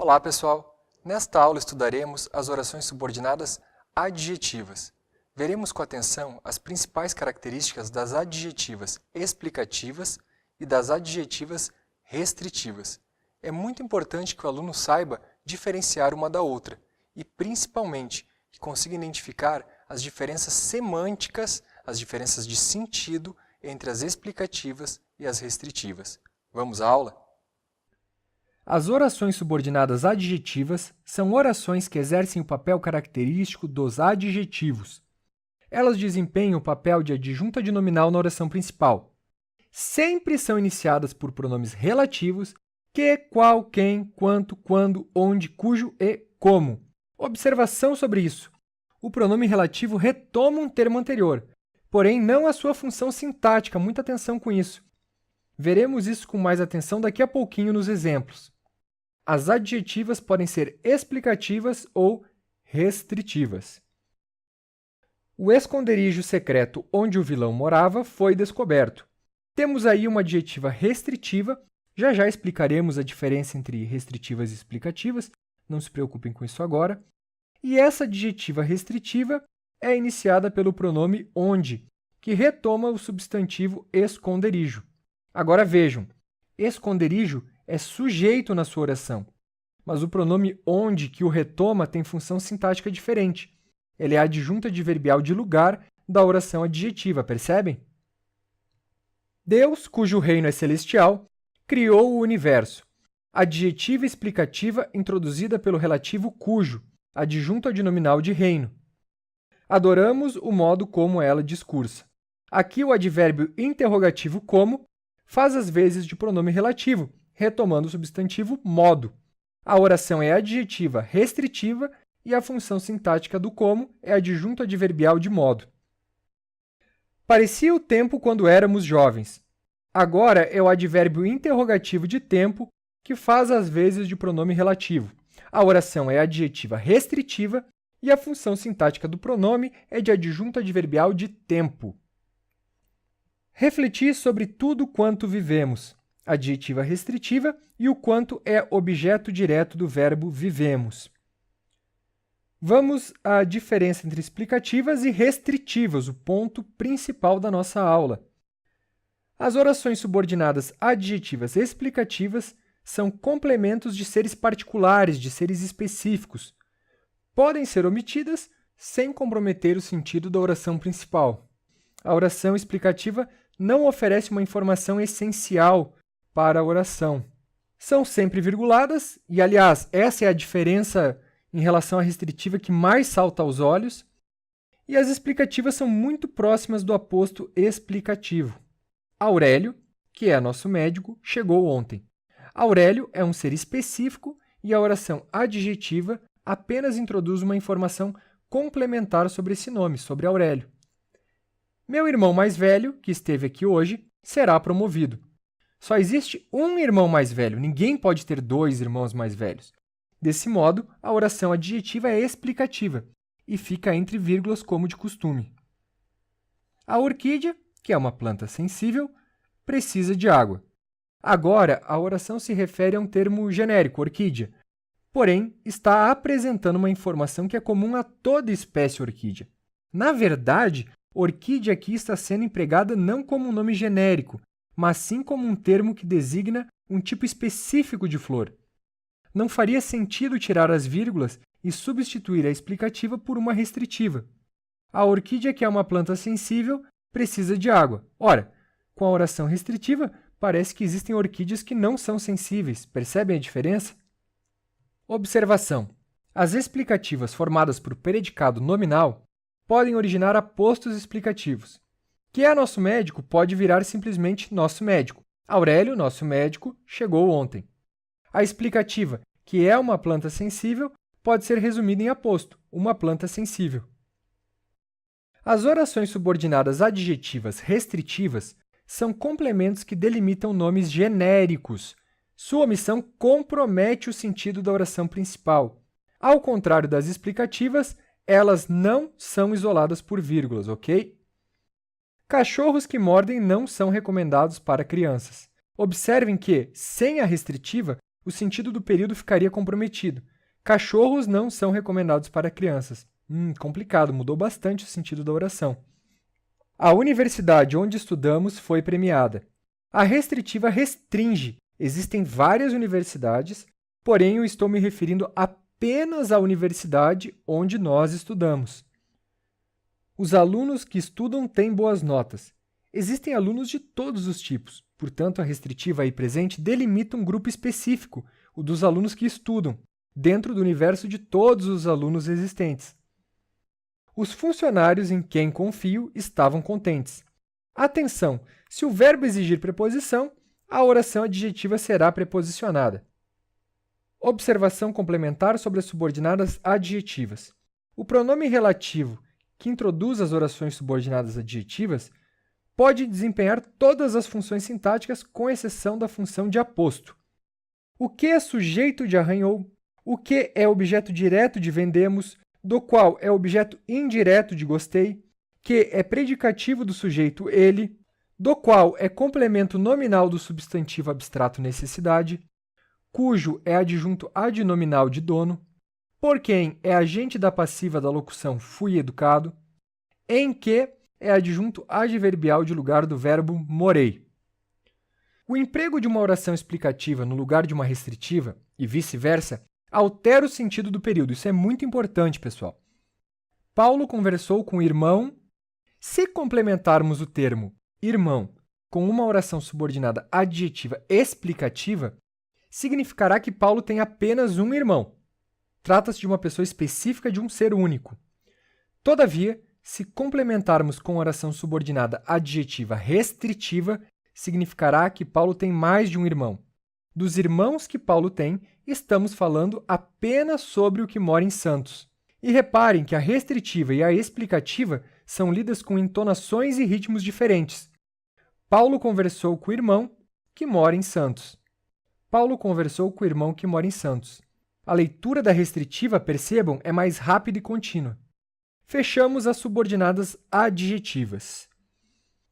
Olá, pessoal! Nesta aula estudaremos as orações subordinadas adjetivas. Veremos com atenção as principais características das adjetivas explicativas e das adjetivas restritivas. É muito importante que o aluno saiba diferenciar uma da outra e, principalmente, que consiga identificar as diferenças semânticas, as diferenças de sentido entre as explicativas e as restritivas. Vamos à aula? As orações subordinadas adjetivas são orações que exercem o papel característico dos adjetivos. Elas desempenham o papel de adjunta de nominal na oração principal. Sempre são iniciadas por pronomes relativos que, qual, quem, quanto, quando, onde, cujo e como. Observação sobre isso. O pronome relativo retoma um termo anterior, porém não a sua função sintática. Muita atenção com isso. Veremos isso com mais atenção daqui a pouquinho nos exemplos. As adjetivas podem ser explicativas ou restritivas. O esconderijo secreto onde o vilão morava foi descoberto. Temos aí uma adjetiva restritiva. Já já explicaremos a diferença entre restritivas e explicativas. Não se preocupem com isso agora. E essa adjetiva restritiva é iniciada pelo pronome onde, que retoma o substantivo esconderijo. Agora vejam, esconderijo é sujeito na sua oração, mas o pronome onde, que o retoma, tem função sintática diferente. Ele é a adjunta adverbial de lugar da oração adjetiva, percebem? Deus, cujo reino é celestial, criou o universo. Adjetiva explicativa introduzida pelo relativo cujo, adjunto adnominal de reino. Adoramos o modo como ela discursa. Aqui o advérbio interrogativo como faz as vezes de pronome relativo, retomando o substantivo modo. A oração é adjetiva restritiva e a função sintática do como é adjunto adverbial de modo. Parecia o tempo quando éramos jovens. Agora é o advérbio interrogativo de tempo que faz as vezes de pronome relativo. A oração é adjetiva restritiva e a função sintática do pronome é de adjunto adverbial de tempo. Refletir sobre tudo quanto vivemos. Adjetiva restritiva e o quanto é objeto direto do verbo vivemos. Vamos à diferença entre explicativas e restritivas, o ponto principal da nossa aula. As orações subordinadas adjetivas explicativas são complementos de seres particulares, de seres específicos. Podem ser omitidas sem comprometer o sentido da oração principal. A oração explicativa não oferece uma informação essencial para a oração. São sempre virguladas e, aliás, essa é a diferença em relação à restritiva que mais salta aos olhos, e as explicativas são muito próximas do aposto explicativo. Aurélio, que é nosso médico, chegou ontem. Aurélio é um ser específico e a oração adjetiva apenas introduz uma informação complementar sobre esse nome, sobre Aurélio. Meu irmão mais velho, que esteve aqui hoje, será promovido. Só existe um irmão mais velho, ninguém pode ter dois irmãos mais velhos. Desse modo, a oração adjetiva é explicativa e fica entre vírgulas como de costume. A orquídea, que é uma planta sensível, precisa de água. Agora, a oração se refere a um termo genérico, orquídea, porém, está apresentando uma informação que é comum a toda espécie orquídea. Na verdade, orquídea aqui está sendo empregada não como um nome genérico, mas sim como um termo que designa um tipo específico de flor. Não faria sentido tirar as vírgulas e substituir a explicativa por uma restritiva. A orquídea, que é uma planta sensível, precisa de água. Ora, com a oração restritiva, parece que existem orquídeas que não são sensíveis. Percebem a diferença? Observação. As explicativas formadas por predicado nominal podem originar apostos explicativos. Que é nosso médico pode virar simplesmente nosso médico. Aurélio, nosso médico, chegou ontem. A explicativa, que é uma planta sensível, pode ser resumida em aposto, uma planta sensível. As orações subordinadas adjetivas restritivas são complementos que delimitam nomes genéricos. Sua omissão compromete o sentido da oração principal. Ao contrário das explicativas, elas não são isoladas por vírgulas, ok? Cachorros que mordem não são recomendados para crianças. Observem que, sem a restritiva, o sentido do período ficaria comprometido. Cachorros não são recomendados para crianças. Complicado, mudou bastante o sentido da oração. A universidade onde estudamos foi premiada. A restritiva restringe. Existem várias universidades, porém eu estou me referindo apenas à universidade onde nós estudamos. Os alunos que estudam têm boas notas. Existem alunos de todos os tipos, portanto, a restritiva aí presente delimita um grupo específico, o dos alunos que estudam, dentro do universo de todos os alunos existentes. Os funcionários em quem confio estavam contentes. Atenção! Se o verbo exigir preposição, a oração adjetiva será preposicionada. Observação complementar sobre as subordinadas adjetivas. O pronome relativo, que introduz as orações subordinadas adjetivas, pode desempenhar todas as funções sintáticas, com exceção da função de aposto. O que é sujeito de arranhou? O que é objeto direto de vendemos? Do qual é objeto indireto de gostei? Que é predicativo do sujeito ele? Do qual é complemento nominal do substantivo abstrato necessidade? Cujo é adjunto adnominal de dono? Por quem é agente da passiva da locução fui educado? Em que é adjunto adverbial de lugar do verbo morei. O emprego de uma oração explicativa no lugar de uma restritiva, e vice-versa, altera o sentido do período. Isso é muito importante, pessoal. Paulo conversou com o irmão. Se complementarmos o termo irmão com uma oração subordinada adjetiva explicativa, significará que Paulo tem apenas um irmão. Trata-se de uma pessoa específica de um ser único. Todavia, se complementarmos com oração subordinada adjetiva restritiva, significará que Paulo tem mais de um irmão. Dos irmãos que Paulo tem, estamos falando apenas sobre o que mora em Santos. E reparem que a restritiva e a explicativa são lidas com entonações e ritmos diferentes. Paulo conversou com o irmão que mora em Santos. Paulo conversou com o irmão que mora em Santos. A leitura da restritiva, percebam, é mais rápida e contínua. Fechamos as subordinadas adjetivas.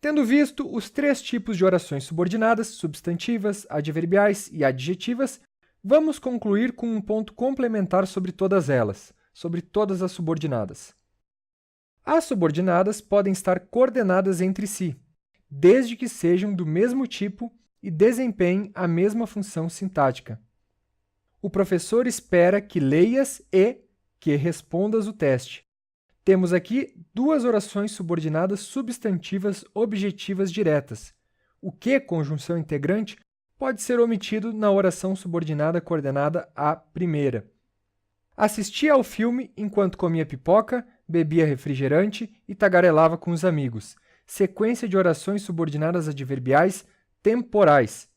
Tendo visto os três tipos de orações subordinadas, substantivas, adverbiais e adjetivas, vamos concluir com um ponto complementar sobre todas elas, sobre todas as subordinadas. As subordinadas podem estar coordenadas entre si, desde que sejam do mesmo tipo e desempenhem a mesma função sintática. O professor espera que leias e que respondas o teste. Temos aqui duas orações subordinadas substantivas objetivas diretas. O que, conjunção integrante, pode ser omitido na oração subordinada coordenada à primeira. Assistia ao filme enquanto comia pipoca, bebia refrigerante e tagarelava com os amigos. Sequência de orações subordinadas adverbiais temporais.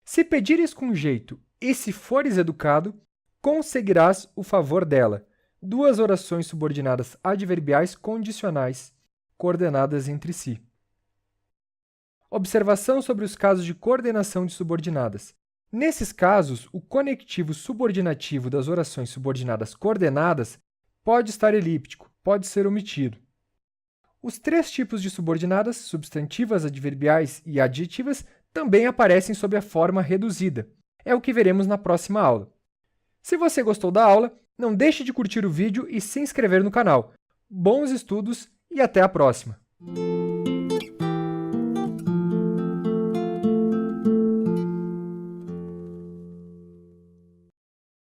Se pedires com jeito e se fores educado, conseguirás o favor dela. Duas orações subordinadas adverbiais condicionais, coordenadas entre si. Observação sobre os casos de coordenação de subordinadas. Nesses casos, o conectivo subordinativo das orações subordinadas coordenadas pode estar elíptico, pode ser omitido. Os três tipos de subordinadas, substantivas, adverbiais e adjetivas, também aparecem sob a forma reduzida. É o que veremos na próxima aula. Se você gostou da aula, não deixe de curtir o vídeo e se inscrever no canal. Bons estudos e até a próxima!